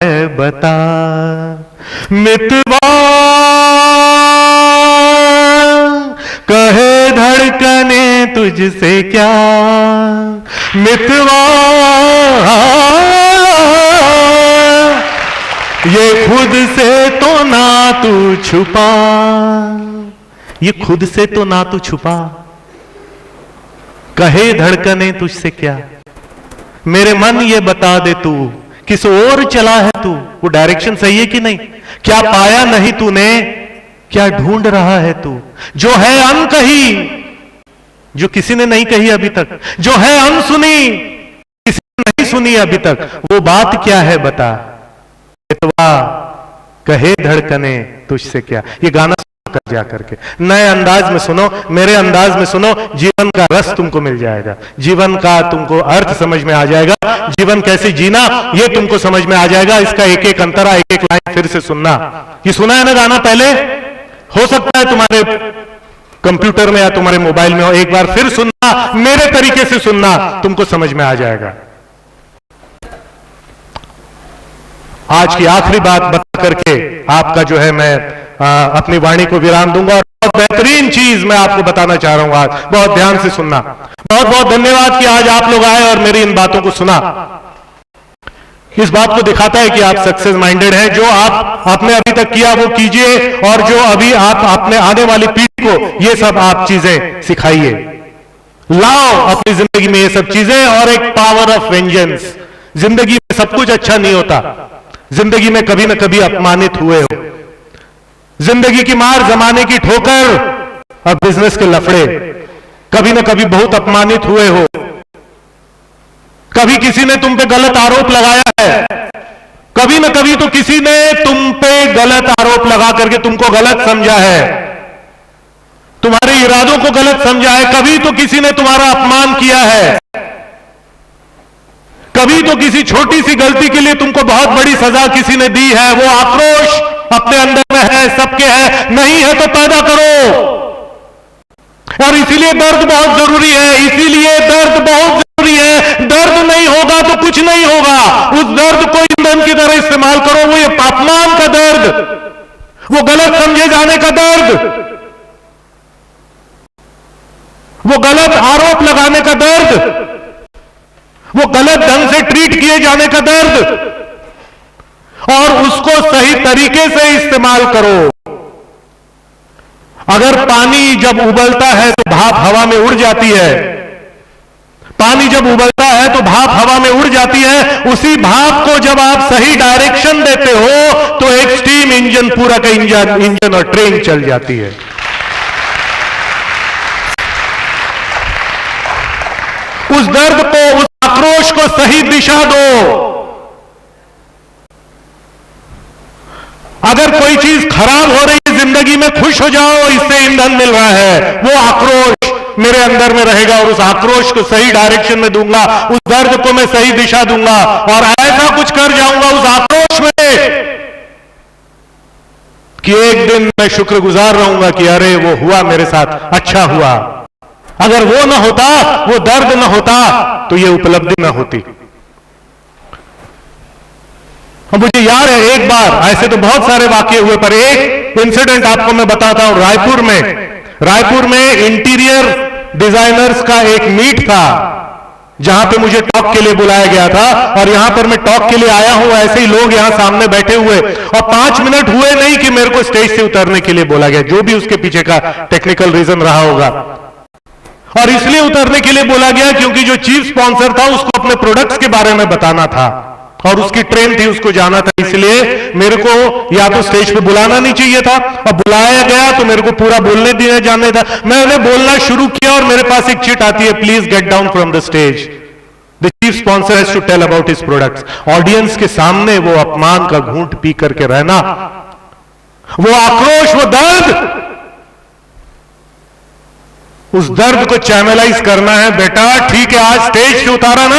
है बता मितवा, कहे धड़कने तुझसे क्या मितवा, ये खुद से तो ना तू छुपा, ये खुद से तो ना तू छुपा, कहे धड़कने तुझसे क्या, मेरे मन ये बता दे तू किस ओर चला है तू, वो डायरेक्शन सही है कि नहीं, क्या पाया नहीं तूने, क्या ढूंढ रहा है तू, जो है अनकही जो किसी ने नहीं कही अभी तक, जो है अनसुनी किसी ने नहीं सुनी अभी तक, वो बात क्या है बता मितवा, कहे धड़कने तुझसे क्या। ये गाना कर जा करके नए अंदाज में सुनो, मेरे अंदाज में सुनो, जीवन का रस तुमको मिल जाएगा, जीवन का तुमको अर्थ समझ में आ जाएगा, जीवन कैसे जीना ये तुमको समझ में आ जाएगा। इसका एक एक अंतरा, एक एक लाइन फिर से सुनना। ये सुना है ना गाना पहले, हो सकता है तुम्हारे कंप्यूटर में या तुम्हारे मोबाइल में हो, एक बार फिर सुनना, मेरे तरीके से सुनना, तुमको समझ में आ जाएगा। आज की आखिरी बात बता करके आपका जो है मैं अपनी वाणी को विराम दूंगा, और बहुत बेहतरीन चीज मैं आपको बताना चाह रहा हूं आज, बहुत ध्यान से सुनना। बहुत बहुत धन्यवाद कि आज आप लोग आए और मेरी इन बातों को सुना। इस बात को दिखाता है कि आप सक्सेस माइंडेड हैं, जो आपने अभी तक किया वो कीजिए, और जो अभी आप अपने आने वाली पीढ़ी को ये सब आप चीजें सिखाइए, लाओ अपनी जिंदगी में ये सब चीजें, और एक पावर ऑफ वेंजेंस। जिंदगी में सब कुछ अच्छा नहीं होता, जिंदगी में कभी ना कभी अपमानित हुए हो, जिंदगी की मार, जमाने की ठोकर और बिजनेस के लफड़े, कभी ना कभी बहुत अपमानित हुए हो, कभी किसी ने तुम पे गलत आरोप लगाया है, कभी ना कभी तो किसी ने तुम पे गलत आरोप लगा करके तुमको गलत समझा है, तुम्हारे इरादों को गलत समझा है, कभी तो किसी ने तुम्हारा अपमान किया है, कभी तो किसी छोटी सी गलती के लिए तुमको बहुत बड़ी सजा किसी ने दी है। वो आक्रोश अपने अंदर में है, सबके है, नहीं है तो पैदा करो, और इसीलिए दर्द बहुत जरूरी है, इसीलिए दर्द बहुत जरूरी है। दर्द नहीं होगा तो कुछ नहीं होगा, उस दर्द को ईंधन की तरह इस्तेमाल करो। वो ये अपमान का दर्द, वो गलत समझे जाने का दर्द, वो गलत आरोप लगाने का दर्द, वो गलत ढंग से ट्रीट किए जाने का दर्द, और उसको सही तरीके से इस्तेमाल करो। अगर पानी जब उबलता है तो भाप हवा में उड़ जाती है, पानी जब उबलता है तो भाप हवा में उड़ जाती है, उसी भाप को जब आप सही डायरेक्शन देते हो तो एक स्टीम इंजन, पूरा का इंजन और ट्रेन चल जाती है। उस दर्द को, उस आक्रोश को सही दिशा दो। अगर कोई चीज खराब हो रही है जिंदगी में, खुश हो जाओ, इससे ईंधन मिल रहा है। वो आक्रोश मेरे अंदर में रहेगा, और उस आक्रोश को सही डायरेक्शन में दूंगा, उस दर्द को मैं सही दिशा दूंगा, और ऐसा कुछ कर जाऊंगा उस आक्रोश में कि एक दिन मैं शुक्रगुजार रहूंगा कि अरे वो हुआ मेरे साथ, अच्छा हुआ। अगर वो ना होता, वो दर्द ना होता, तो ये उपलब्धि ना होती। अब मुझे याद है एक बार, ऐसे तो बहुत सारे वाकये हुए, पर एक इंसिडेंट आपको मैं बताता हूं। रायपुर में इंटीरियर डिजाइनर्स का एक मीट था, जहां पे मुझे टॉक के लिए बुलाया गया था, और यहां पर मैं टॉक के लिए आया हूं, ऐसे ही लोग यहां सामने बैठे हुए, और 5 मिनट हुए नहीं कि मेरे को स्टेज से उतरने के लिए बोला गया, जो भी उसके पीछे का टेक्निकल रीजन रहा होगा। और इसलिए उतरने के लिए बोला गया क्योंकि जो चीफ स्पॉन्सर था उसको अपने प्रोडक्ट्स के बारे में बताना था, और उसकी ट्रेन थी, उसको जाना था, इसलिए मेरे को या तो स्टेज पे बुलाना नहीं चाहिए था, और बुलाया गया तो मेरे को पूरा बोलने दिया जाने था। मैंने बोलना शुरू किया और मेरे पास एक चिट आती है, please get down from the stage, the chief sponsor has to tell about his products. Audience के सामने वो अपमान का घूंट पी करके रहना, वो आक्रोश, वो दर्द, उस दर्द को चैनलाइज करना है। बेटा ठीक है, आज स्टेज से उतारा ना,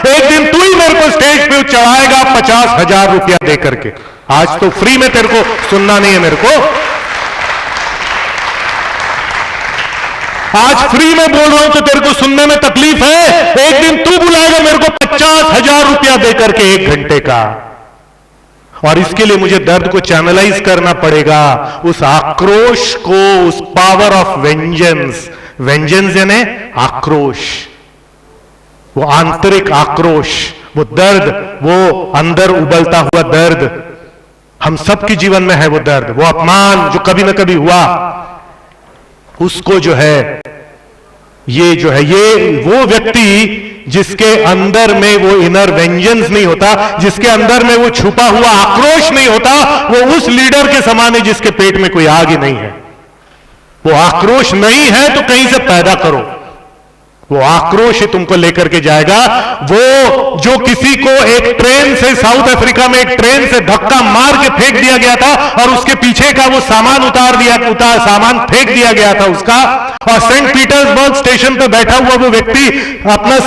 एक दिन तू ही मेरे को स्टेज पे चढ़ाएगा 50,000 रुपया दे करके। आज तो फ्री में तेरे को सुनना नहीं है, मेरे को आज फ्री में बोल रहा हूं तो तेरे को सुनने में तकलीफ है। एक दिन तू बुलाएगा मेरे को 50,000 रुपया दे करके 1 घंटे का। और इसके लिए मुझे दर्द को चैनलाइज करना पड़ेगा, उस आक्रोश को, उस पावर ऑफ वेंजेंस। वेंजेंस यानी आक्रोश, वो आंतरिक आक्रोश, वो दर्द, वो अंदर उबलता हुआ दर्द। हम सबके जीवन में है वो दर्द, वो अपमान जो कभी ना कभी हुआ, उसको जो है, ये जो है, ये वो व्यक्ति जिसके अंदर में वो इनर वेंजेंस नहीं होता, जिसके अंदर में वो छुपा हुआ आक्रोश नहीं होता, वो उस लीडर के समान है जिसके पेट में कोई आग ही नहीं है। वो आक्रोश नहीं है तो कहीं से पैदा करो, वो आक्रोश ही तुमको लेकर के जाएगा। वो जो किसी को एक ट्रेन से, साउथ अफ्रीका में एक ट्रेन से धक्का मार के फेंक दिया गया था और उसके पीछे का वो सामान सामान फेंक दिया गया था उसका, और सेंट पीटर्सबर्ग स्टेशन पर बैठा हुआ वो व्यक्ति अपना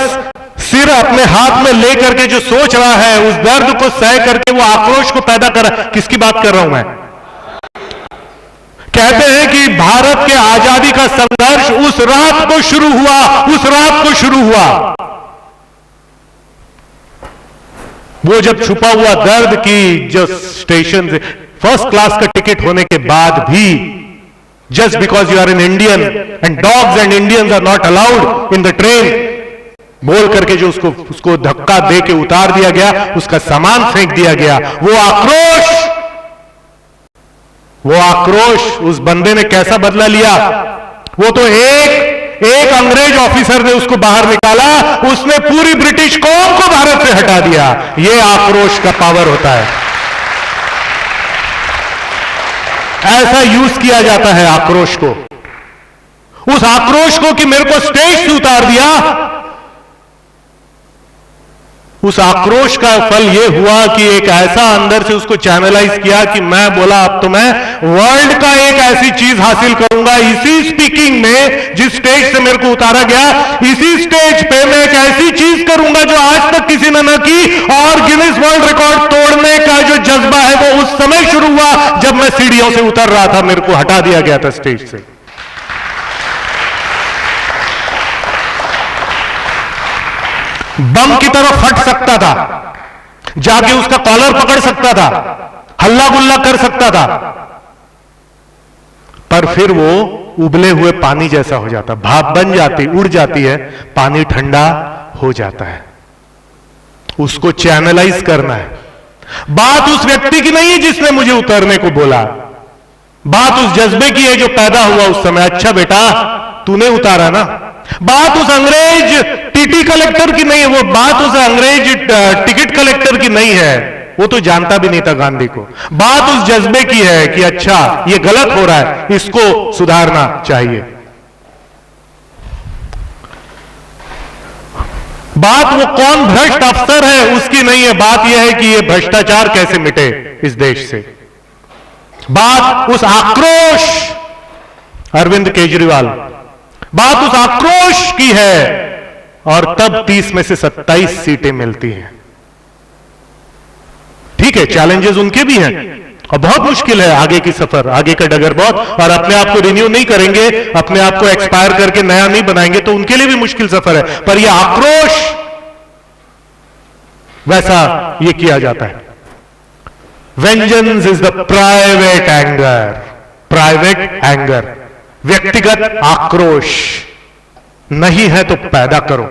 सिर अपने हाथ में लेकर के जो सोच रहा है, उस दर्द को सह करके वो आक्रोश को पैदा कर, किसकी बात कर रहा हूं मैं? कहते हैं कि भारत के आजादी का संघर्ष उस रात को शुरू हुआ, उस रात को शुरू हुआ। वो जब छुपा हुआ दर्द की जो स्टेशन से फर्स्ट क्लास का टिकट होने के बाद भी, just because you are an Indian and dogs and Indians are not allowed in the train, बोल करके जो उसको धक्का दे के उतार दिया गया, उसका सामान फेंक दिया गया। वो आक्रोश उस बंदे ने कैसा बदला लिया? वो तो एक अंग्रेज ऑफिसर ने उसको बाहर निकाला, उसने पूरी ब्रिटिश कौम को भारत से हटा दिया। ये आक्रोश का पावर होता है, ऐसा यूज किया जाता है आक्रोश को। उस आक्रोश को कि मेरे को स्टेज से उतार दिया, उस आक्रोश का फल यह हुआ कि एक ऐसा अंदर से उसको चैनलाइज किया कि मैं बोला अब तो मैं वर्ल्ड का एक ऐसी चीज हासिल करूंगा, इसी स्पीकिंग में जिस स्टेज से मेरे को उतारा गया, इसी स्टेज पे मैं एक ऐसी चीज करूंगा जो आज तक किसी ने ना की। और गिनीज वर्ल्ड रिकॉर्ड तोड़ने का जो जज्बा है वो उस समय शुरू हुआ जब मैं सीढ़ियों से उतर रहा था, मेरे को हटा दिया गया था स्टेज से। बम की तरह फट सकता था, जाके उसका कॉलर पकड़ सकता था, हल्ला गुल्ला कर सकता था, पर फिर वो उबले हुए पानी जैसा हो जाता, भाप बन जाती, उड़ जाती है, पानी ठंडा हो जाता है। उसको चैनलाइज करना है। बात उस व्यक्ति की नहीं है जिसने मुझे उतरने को बोला, बात उस जज्बे की है जो पैदा हुआ उस समय। अच्छा बेटा तूने उतारा ना। बात उस अंग्रेज टीटी कलेक्टर की नहीं है, वो बात उस अंग्रेज टिकट कलेक्टर की नहीं है, वो तो जानता भी नहीं था गांधी को। बात उस जज्बे की है कि अच्छा ये गलत हो रहा है, इसको सुधारना चाहिए। बात वो कौन भ्रष्ट अफसर है उसकी नहीं है, बात यह है कि ये भ्रष्टाचार कैसे मिटे इस देश से। बात उस आक्रोश, अरविंद केजरीवाल, बात उस आक्रोश की है, और तब 30 में से 27 सीटें मिलती हैं। ठीक है, चैलेंजेस उनके भी हैं और बहुत मुश्किल है आगे की सफर, आगे का डगर बहुत, और अपने आप को रिन्यू नहीं करेंगे, अपने आप को एक्सपायर करके नया नहीं बनाएंगे तो उनके लिए भी मुश्किल सफर है। पर यह आक्रोश वैसा ये किया जाता है। Vengeance is the private anger, private anger, व्यक्तिगत आक्रोश नहीं है तो पैदा करो,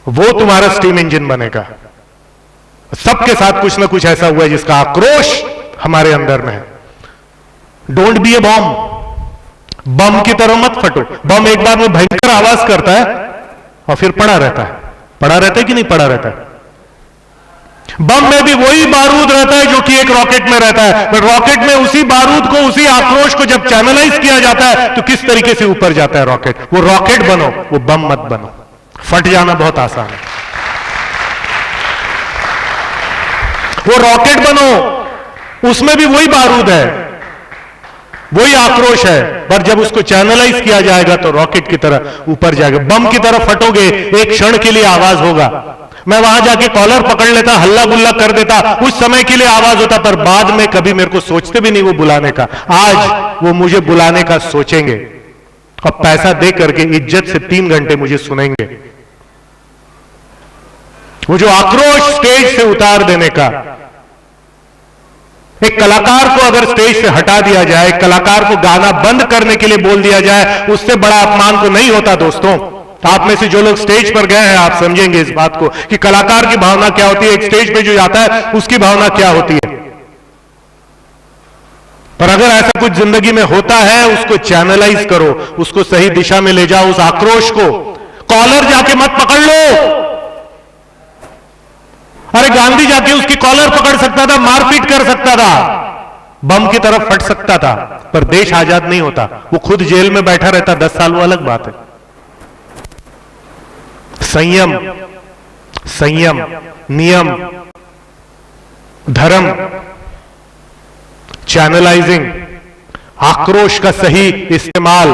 वो तुम्हारा स्टीम इंजन बनेगा। सबके साथ कुछ ना कुछ ऐसा हुआ है जिसका आक्रोश हमारे अंदर में है। डोंट बी ए बॉम्ब, बम की तरह मत फटो। बम एक बार में भयंकर आवाज करता है और फिर पड़ा रहता है, पड़ा रहता है कि नहीं पड़ा रहता है। बम में भी वही बारूद रहता है जो कि एक रॉकेट में रहता है, पर रॉकेट में उसी बारूद को, उसी आक्रोश को जब चैनलाइज किया जाता है तो किस तरीके से ऊपर जाता है रॉकेट। वो रॉकेट बनो, वो बम मत बनो। फट जाना बहुत आसान है। वो रॉकेट बनो, उसमें भी वही बारूद है, वही आक्रोश है, पर जब उसको चैनलाइज किया जाएगा तो रॉकेट की तरह ऊपर जाएगा। बम की तरह फटोगे, एक क्षण के लिए आवाज होगा, मैं वहां जाके कॉलर पकड़ लेता, हल्ला गुल्ला कर देता, उस समय के लिए आवाज होता, पर बाद में कभी मेरे को सोचते भी नहीं वो बुलाने का। आज वो मुझे बुलाने का सोचेंगे और पैसा दे करके इज्जत से 3 घंटे मुझे सुनेंगे। वो जो आक्रोश स्टेज से उतार देने का, एक कलाकार को अगर स्टेज से हटा दिया जाए, एक कलाकार को गाना बंद करने के लिए बोल दिया जाए, उससे बड़ा अपमान तो नहीं होता दोस्तों। आप में से जो लोग स्टेज पर गए हैं आप समझेंगे इस बात को कि कलाकार की भावना क्या होती है, एक स्टेज पे जो जाता है उसकी भावना क्या होती है। पर अगर ऐसा कुछ जिंदगी में होता है, उसको चैनलाइज करो, उसको सही दिशा में ले जाओ। उस आक्रोश को कॉलर जाके मत पकड़ लो। अरे गांधी जाके उसकी कॉलर पकड़ सकता था, मारपीट कर सकता था, बम की तरफ फट सकता था, पर देश आजाद नहीं होता। वो खुद जेल में बैठा रहता 10 साल, वो अलग बात है। संयम, संयम, नियम, धर्म, चैनलाइजिंग, आक्रोश का सही इस्तेमाल।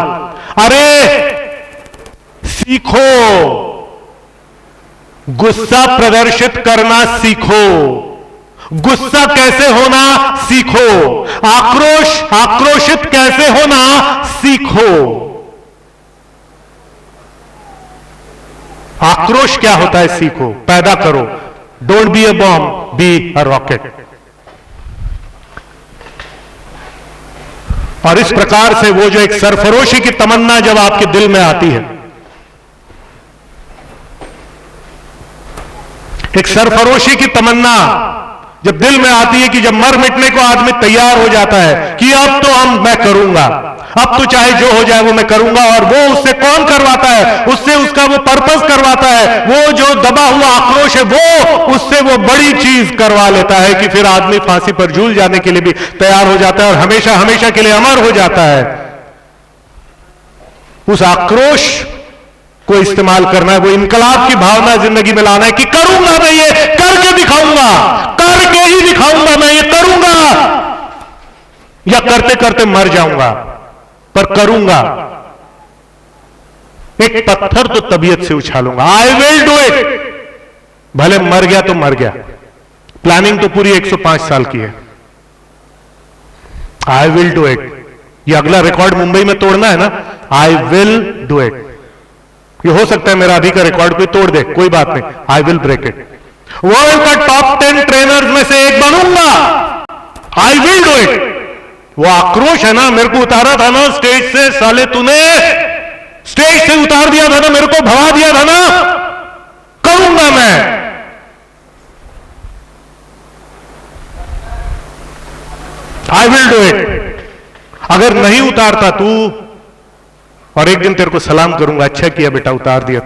अरे सीखो, गुस्सा प्रदर्शित करना सीखो, गुस्सा कैसे होना सीखो, आक्रोशित कैसे होना सीखो। आक्रोश क्या होता है सीखो, पैदा करो। Don't be a bomb, be a rocket. और इस प्रकार से वो जो एक सरफरोशी की तमन्ना जब आपके दिल में आती है, एक सरफरोशी की तमन्ना जब दिल में आती है कि जब मर मिटने को आदमी तैयार हो जाता है कि अब तो मैं करूंगा, अब तो चाहे जो हो जाए वो मैं करूंगा, और वो उससे कौन करवाता है, उससे उसका वो पर्पस करवाता है, वो जो दबा हुआ आक्रोश है वो उससे वो बड़ी चीज करवा लेता है कि फिर आदमी फांसी पर झूल जाने के लिए भी तैयार हो जाता है और हमेशा हमेशा के लिए अमर हो जाता है। उस आक्रोश को इस्तेमाल करना है, वो इनकलाब की भावना जिंदगी में लाना है कि करूंगा मैं, ये करके दिखाऊंगा, करके ही दिखाऊंगा, मैं ये करूंगा, या करते करते मर जाऊंगा पर करूंगा। एक पत्थर तो तबीयत से उछालूंगा, आई विल डू इट। भले मर गया तो मर गया। प्लानिंग तो पूरी 105 साल की है। I will do it. ये अगला रिकॉर्ड मुंबई में तोड़ना है ना, आई विल डू इट। ये हो सकता है मेरा अभी का रिकॉर्ड कोई तोड़ दे, कोई बात नहीं, I will break it. World का टॉप 10 ट्रेनर्स में से एक बनूंगा, आई विल डू इट। वो आक्रोश है ना, मेरे को उतारा था ना स्टेज से, साले तूने स्टेज से उतार दिया था ना, मेरे को भगा दिया था ना, करूंगा मैं। I will do it. अगर नहीं उतारता तू, और एक दिन तेरे को सलाम करूंगा, अच्छा किया बेटा उतार दिया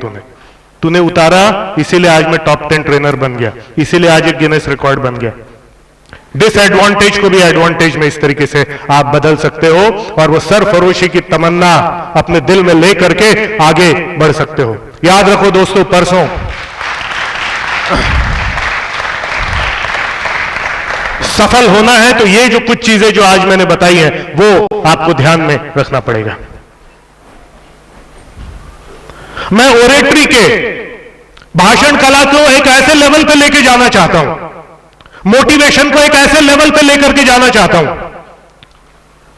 तूने उतारा, इसीलिए आज मैं टॉप 10 ट्रेनर बन गया, इसीलिए आज एक गिनेस रिकॉर्ड बन गया। डिसएडवांटेज को भी एडवांटेज में इस तरीके से आप बदल सकते हो, और वो सरफरोशी की तमन्ना अपने दिल में लेकर के आगे बढ़ सकते हो। याद रखो दोस्तों, परसों सफल होना है तो ये जो कुछ चीजें जो आज मैंने बताई हैं वो आपको ध्यान में रखना पड़ेगा। मैं ओरेटरी के, भाषण कला को एक ऐसे लेवल पे लेके जाना चाहता हूं, मोटिवेशन को एक ऐसे लेवल पे लेकर के जाना चाहता हूं,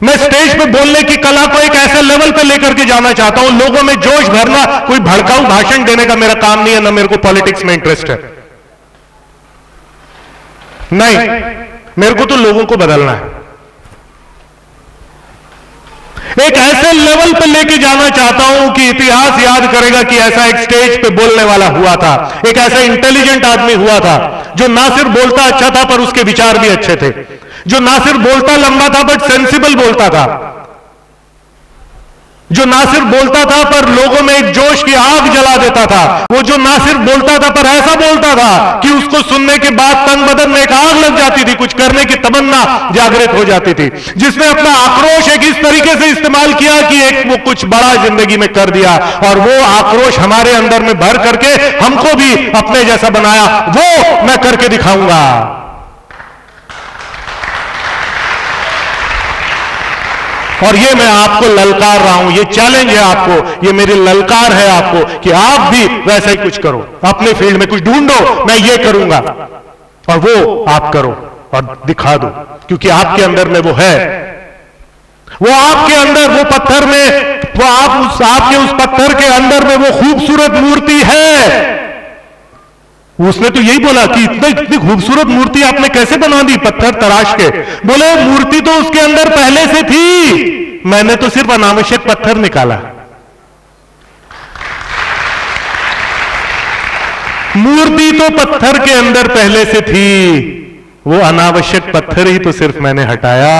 मैं स्टेज पे बोलने की कला को एक ऐसे लेवल पे लेकर के जाना चाहता हूं, लोगों में जोश भरना। कोई भड़काऊ भाषण देने का मेरा काम नहीं है, ना मेरे को पॉलिटिक्स में इंटरेस्ट है, नहीं, मेरे को तो लोगों को बदलना है। एक ऐसे लेवल पे लेके जाना चाहता हूं कि इतिहास याद करेगा कि ऐसा एक स्टेज पे बोलने वाला हुआ था, एक ऐसा इंटेलिजेंट आदमी हुआ था जो ना सिर्फ बोलता अच्छा था पर उसके विचार भी अच्छे थे, जो ना सिर्फ बोलता लंबा था बट सेंसिबल बोलता था, जो ना सिर्फ बोलता था पर लोगों में एक जोश की आग जला देता था, वो जो ना सिर्फ बोलता था पर ऐसा बोलता था कि उसको सुनने के बाद तन बदन में एक आग लग जाती थी, कुछ करने की तमन्ना जागृत हो जाती थी, जिसने अपना आक्रोश एक इस तरीके से इस्तेमाल किया कि एक वो कुछ बड़ा जिंदगी में कर दिया, और वो आक्रोश हमारे अंदर में भर करके हमको भी अपने जैसा बनाया। वो मैं करके दिखाऊंगा। और ये मैं आपको ललकार रहा हूं, ये चैलेंज है आपको, ये मेरी ललकार है आपको कि आप भी वैसा ही कुछ करो, अपने फील्ड में कुछ ढूंढो, मैं ये करूंगा, और वो आप करो और दिखा दो, क्योंकि आपके अंदर में वो है, वो आपके अंदर, वो पत्थर में, वो आपके उस पत्थर के अंदर में वो खूबसूरत मूर्ति है, उसने तो यही बोला कि इतनी खूबसूरत मूर्ति आपने कैसे बना दी पत्थर तराश के। बोले मूर्ति तो उसके अंदर पहले से थी, मैंने तो सिर्फ अनावश्यक पत्थर निकाला। मूर्ति तो पत्थर के अंदर पहले से थी, वो अनावश्यक पत्थर ही तो सिर्फ मैंने हटाया,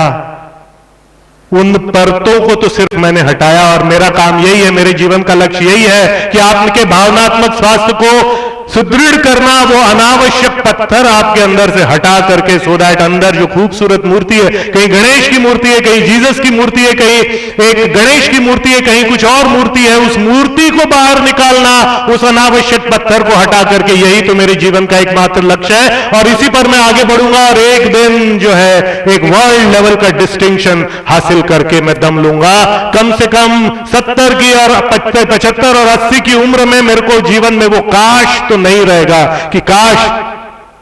उन परतों को तो सिर्फ मैंने हटाया। और मेरा काम यही है, मेरे जीवन का लक्ष्य यही है कि आपके भावनात्मक स्वास्थ्य को सुदृढ़ करना, वो अनावश्यक पत्थर आपके अंदर से हटा करके, सो दैट अंदर जो खूबसूरत मूर्ति है, कहीं गणेश की मूर्ति है, कहीं जीसस की मूर्ति है, कहीं एक गणेश की मूर्ति है, कहीं कुछ और मूर्ति है, उस मूर्ति को बाहर निकालना, उस अनावश्यक पत्थर को हटा करके, यही तो मेरे जीवन का एकमात्र लक्ष्य है। और इसी पर मैं आगे बढ़ूंगा और एक दिन जो है एक वर्ल्ड लेवल का डिस्टिंक्शन हासिल करके मैं दम लूंगा। कम से कम 70 की और 75 और 80 की उम्र में मेरे को जीवन में वो काश तो नहीं रहेगा कि काश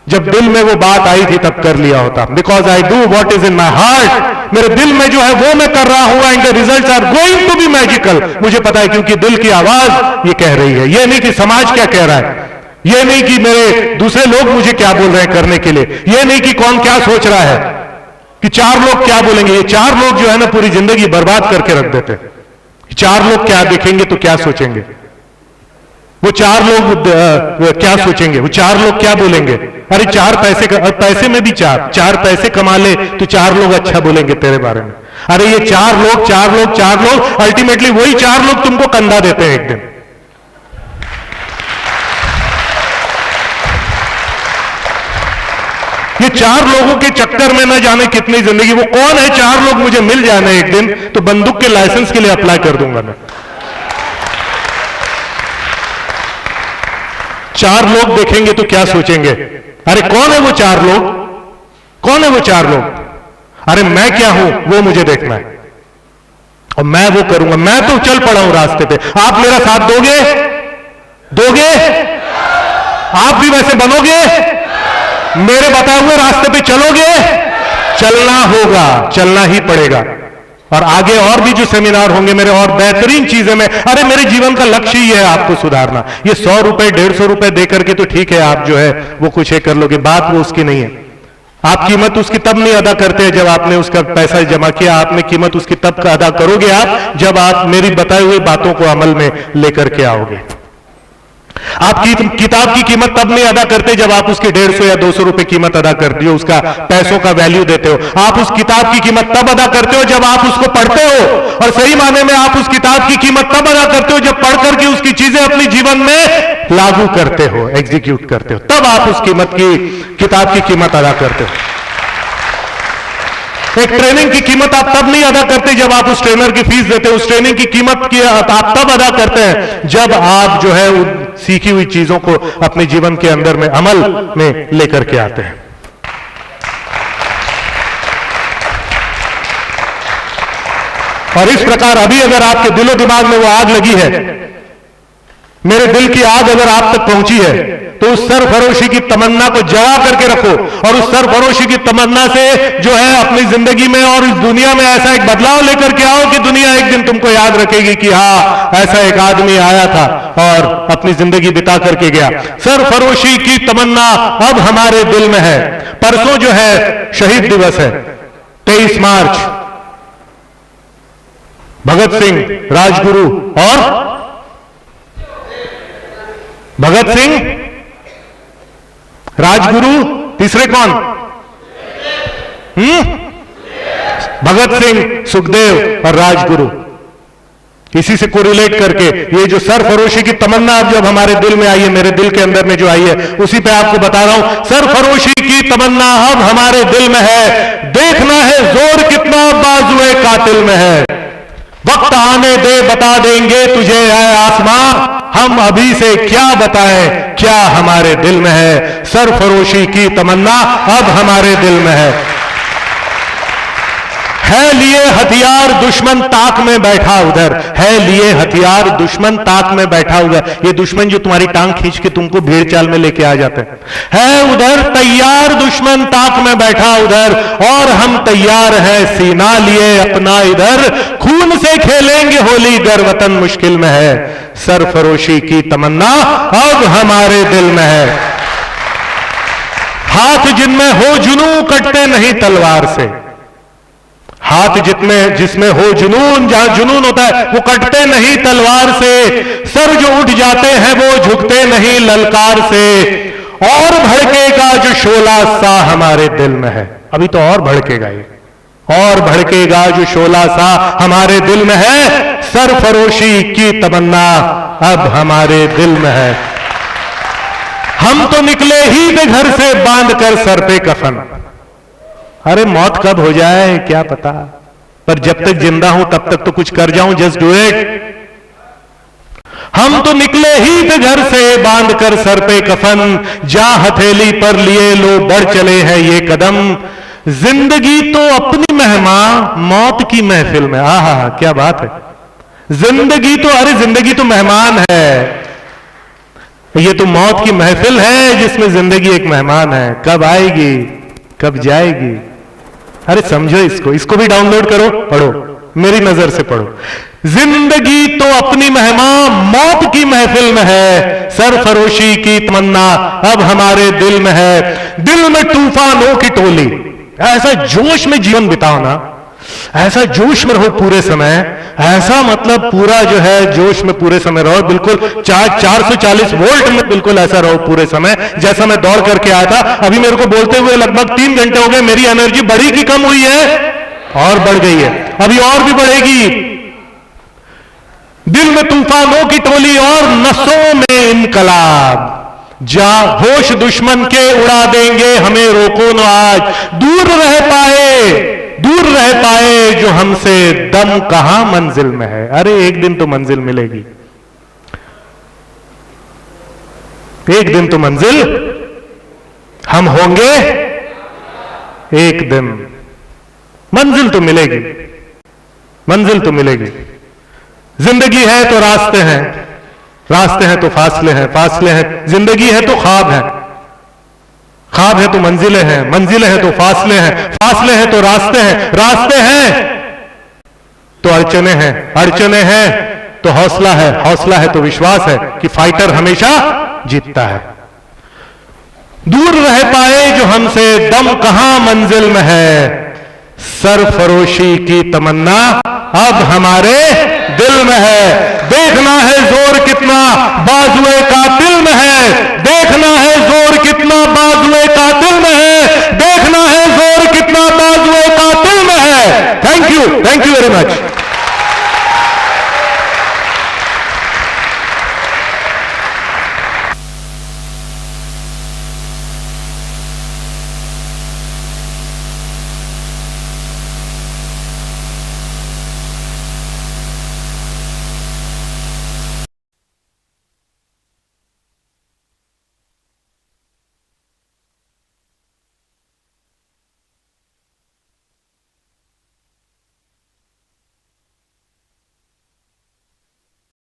जब दिल में वो बात आई थी तब कर लिया होता। Because I do what is in my heart, मेरे दिल में जो है वो मैं कर रहा हूं, and the results are going to be magical. मुझे पता है, क्योंकि दिल की आवाज ये कह रही है। ये नहीं कि समाज क्या कह रहा है, ये नहीं कि मेरे दूसरे लोग मुझे क्या बोल रहे हैं करने के लिए, ये नहीं कि कौन क्या सोच रहा है, कि 4 लोग क्या बोलेंगे। ये 4 लोग जो है ना पूरी जिंदगी बर्बाद करके रख देते हैं। 4 लोग क्या देखेंगे तो क्या सोचेंगे, वो 4 लोग क्या सोचेंगे, वो 4 लोग क्या बोलेंगे। अरे 4 पैसे में भी 4 पैसे कमा ले तो 4 लोग अच्छा बोलेंगे तेरे बारे में। अरे ये 4 लोग अल्टीमेटली वही 4 लोग तुमको कंधा देते हैं एक दिन। ये 4 लोगों के चक्कर में न जाने कितनी जिंदगी, वो कौन है 4 लोग मुझे मिल जाने एक दिन तो बंदूक के लाइसेंस के लिए अप्लाई कर दूंगा मैं। 4 लोग देखेंगे तो क्या सोचेंगे। अरे कौन है वो 4 लोग, कौन है वो 4 लोग। अरे मैं क्या हूं वो मुझे देखना है और मैं वो करूंगा। मैं तो चल पड़ा हूं रास्ते पे, आप मेरा साथ दोगे, आप भी वैसे बनोगे, मेरे बताए हुए रास्ते पे चलोगे। चलना होगा, चलना ही पड़ेगा। और आगे और भी जो सेमिनार होंगे मेरे, और बेहतरीन चीजें में, अरे मेरे जीवन का लक्ष्य ही है आपको सुधारना। ये 100 रुपए 150 रुपए दे करके तो ठीक है, आप जो है वो कुछ कर लोगे, बात वो उसकी नहीं है। आप कीमत उसकी तब नहीं अदा करते जब आपने उसका पैसा जमा किया, आपने कीमत उसकी तब अदा करोगे आप जब आप मेरी बताई हुई बातों को अमल में लेकर के आओगे। आप किताब की कीमत तब नहीं अदा करते जब आप उसकी 150 या 200 रुपए कीमत अदा करते हो, उसका पैसों का वैल्यू देते हो। आप उस किताब की कीमत तब अदा करते हो जब आप उसको पढ़ते हो, और सही माने में आप उस किताब की कीमत तब अदा करते हो जब पढ़ करके उसकी चीजें अपने जीवन में लागू करते हो, एग्जीक्यूट करते हो, तब आप उस किताब की कीमत अदा करते हो। एक ट्रेनिंग की कीमत आप तब नहीं अदा करते जब आप उस ट्रेनर की फीस देते हो, उस ट्रेनिंग की कीमत की आप तब अदा करते हैं जब आप जो है उन सीखी हुई चीजों को अपने जीवन के अंदर में अमल में लेकर के आते हैं। और इस प्रकार अभी अगर आपके दिलो दिमाग में वो आग लगी है, मेरे दिल की आग अगर आप तक पहुंची है, तो उस सरफरोशी की तमन्ना को जगा करके रखो, और उस सरफरोशी की तमन्ना से जो है अपनी जिंदगी में और इस दुनिया में ऐसा एक बदलाव लेकर के आओ कि दुनिया एक दिन तुमको याद रखेगी कि हाँ, ऐसा एक आदमी आया था और अपनी जिंदगी बिता करके गया। सरफरोशी की तमन्ना अब हमारे दिल में है। परसों जो है शहीद दिवस है, 23 मार्च। भगत सिंह, राजगुरु और भगत सिंह, राजगुरु, तीसरे कौन? भगत सिंह, सुखदेव और राजगुरु। इसी से कोरिलेट करके ये जो सरफरोशी की तमन्ना अब जब हमारे दिल में आई है, मेरे दिल के अंदर में जो आई है, उसी पे आपको बता रहा हूं, सरफरोशी की तमन्ना अब हमारे दिल में है। देखना है जोर कितना बाजुए कातिल में है। वक्त आने दे बता देंगे तुझे है आसमां, हम अभी से क्या बताएं क्या हमारे दिल में है। सरफरोशी की तमन्ना अब हमारे दिल में है लिए हथियार दुश्मन ताक में बैठा उधर, है लिए हथियार दुश्मन ताक में बैठा उधर। ये दुश्मन जो तुम्हारी टांग खींच के तुमको भीड़ चाल में लेके आ जाते हैं, है उधर तैयार दुश्मन ताक में बैठा उधर, और हम तैयार हैं सीना लिए अपना इधर, खून से खेलेंगे होली गर वतन मुश्किल में है। सरफरोशी की तमन्ना अब हमारे दिल में है। हाथ जिनमें हो जुनून कटते नहीं तलवार से। हाथ जिसमें हो जुनून, जहां जुनून होता है वो कटते नहीं तलवार से। सर जो उठ जाते हैं वो झुकते नहीं ललकार से। और भड़केगा जो शोला सा हमारे दिल में है। अभी तो और भड़केगा ये, और भड़केगा जो शोला सा हमारे दिल में है। सरफरोशी की तमन्ना अब हमारे दिल में है। हम तो निकले ही थे घर से बांध कर सर पे कफन। अरे मौत कब हो जाए क्या पता, पर जब तक जिंदा हूं तब तक तो कुछ कर जाऊं। Just do it. हम तो निकले ही थे घर से बांध कर सर पे कफन। जा हथेली पर लिए लो बढ़ चले हैं ये कदम। जिंदगी तो अपनी मेहमान मौत की महफिल में। आहा क्या बात है। जिंदगी तो, अरे जिंदगी तो मेहमान है, ये तो मौत की महफिल है जिसमें जिंदगी एक मेहमान है। कब आएगी कब जाएगी। अरे समझो इसको भी डाउनलोड करो, पढ़ो, मेरी नजर से पढ़ो। जिंदगी तो अपनी मेहमान मौत की महफिल में है। सरफरोशी की तमन्ना अब हमारे दिल में है। दिल में तूफानों की टोली। ऐसा जोश में जीवन बिताओ ना, ऐसा जोश में रहो पूरे समय। ऐसा मतलब पूरा जो है जोश में पूरे समय रहो, बिल्कुल 440 वोल्ट में बिल्कुल ऐसा रहो पूरे समय। जैसा मैं दौड़ करके आया था, अभी मेरे को बोलते हुए लगभग 3 घंटे हो गए। मेरी एनर्जी बढ़ी कि कम हुई है? और बढ़ गई है, अभी और भी बढ़ेगी। दिल में तूफानों की टोली और नसों में इनकलाब। जा होश दुश्मन के उड़ा देंगे हमें रोको न आज। दूर रह पाए जो हमसे दम कहां मंजिल में है। अरे एक दिन तो मंजिल मिलेगी, एक दिन तो मंजिल हम होंगे। एक दिन मंजिल तो मिलेगी, मंजिल तो मिलेगी। जिंदगी है तो रास्ते हैं, रास्ते हैं तो फासले हैं, फासले हैं। जिंदगी है तो ख्वाब है, ख्वाब है तो मंजिलें हैं, मंजिलें हैं तो फासले हैं, फासले हैं तो रास्ते हैं, रास्ते हैं तो अड़चने हैं, अड़चने हैं तो हौसला है, हौसला है तो विश्वास है कि फाइटर हमेशा जीतता है। दूर रह पाए जो हमसे दम कहां मंजिल में है। सरफरोशी की तमन्ना अब हमारे दिल में है। देखना है जोर कितना बाजुए कातिल में है। देखना है जोर कितना बाजुए कातिल में है। देखना है जोर कितना बाजुए कातिल में है। Thank you very much.